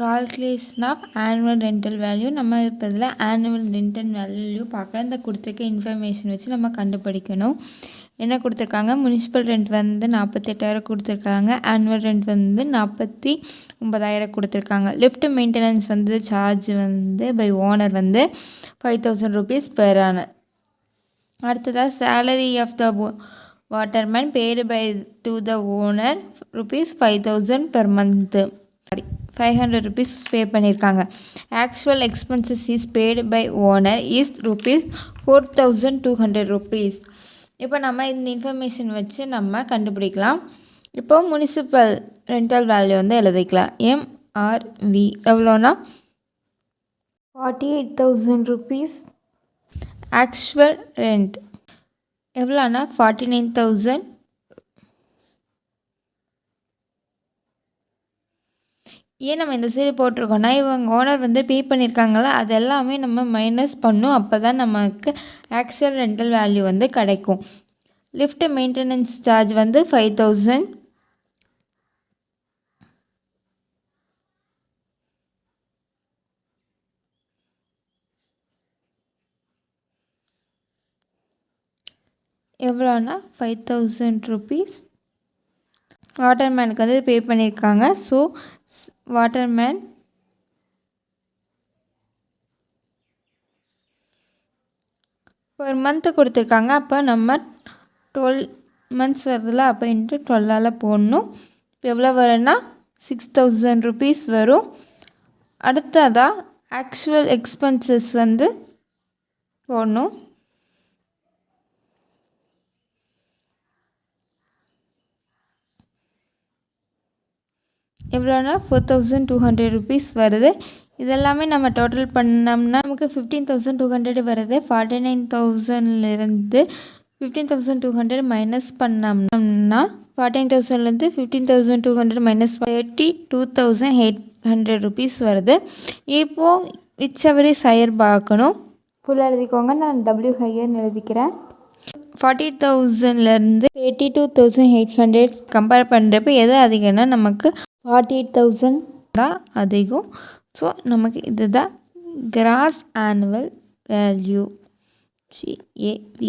Calculation of annual rental value. நம்ம இப்போ இதில் ஆனுவல் ரெண்டல் வேல்யூ பார்க்கலாம். இந்த கொடுத்துருக்க இன்ஃபர்மேஷன் வச்சு நம்ம கண்டுபிடிக்கணும். என்ன கொடுத்துருக்காங்க, முனிசிபல் ரெண்ட் வந்து 48,000 கொடுத்துருக்காங்க. ஆனுவல் ரெண்ட் வந்து 49,000 கொடுத்துருக்காங்க. லிஃப்ட் மெயின்டெனன்ஸ் வந்து சார்ஜ் வந்து பை ஓனர் வந்து 5,000 rupees பெர் ஆனர். அடுத்ததாக salary of the waterman paid by to the owner ₹5,000 per month. 500 rupees pay பண்ணியிருக்காங்க. Actual expenses is paid by owner is ₹4,200 rupees. இப்போ நம்ம இந்த இன்ஃபர்மேஷன் வச்சு நம்ம கண்டுபிடிக்கலாம். இப்போ முனிசிபல் ரெண்டல் வேல்யூ வந்து எழுதிக்கலாம். MRV எவ்வளோனா 48,000 rupees. ஆக்சுவல் ரெண்ட் எவ்வளோனா 49,000. ஏன் நம்ம இந்த சைடு போட்டிருக்கோன்னா, இவங்க ஓனர் வந்து பே பண்ணியிருக்காங்களா, அது எல்லாமே நம்ம மைனஸ் பண்ணும். அப்போ தான் நமக்கு ஆக்சுவல் ரெண்டல் வேல்யூ வந்து கிடைக்கும். லிஃப்ட் மெயின்டெனன்ஸ் சார்ஜ் வந்து 5,000. எவ்வளோனா 5,000 rupees. வாட்டர்மேனுக்கு வந்து பே பண்ணியிருக்காங்க. ஸோ வாட்டர்மேன் ஒரு மந்த்து கொடுத்துருக்காங்க. அப்போ நம்ம 12 months வருதுல, அப்போ இன்ட்டு 12ஆல் போடணும். இப்போ எவ்வளோ வரும்னா 6,000 rupees வரும். அடுத்ததாக ஆக்சுவல் எக்ஸ்பென்சஸ் வந்து போடணும். எவ்வளோனா 4,200 rupees வருது. இதெல்லாமே நம்ம டோட்டல் பண்ணோம்னா நமக்கு 15,200 வருது. 49,000லேருந்து 15,200 மைனஸ் பண்ணோம்னா 49,000லேருந்து 15,200 மைனஸ் 32,800 rupees வருது. இப்போது விச் எவர் இஸ் ஹையர் பார்க்கணும். ஃபுல்லாக எழுதிக்கோங்க, நான் W ஹையர்னு எழுதிக்கிறேன். 40,000லேருந்து 32,800 கம்பேர் பண்ணுறப்ப எது அதிகம்னா நமக்கு 48,000 தான் அதிகம். ஸோ நமக்கு இதுதான் கிராஸ் ஆனுவல் வேல்யூ GAV.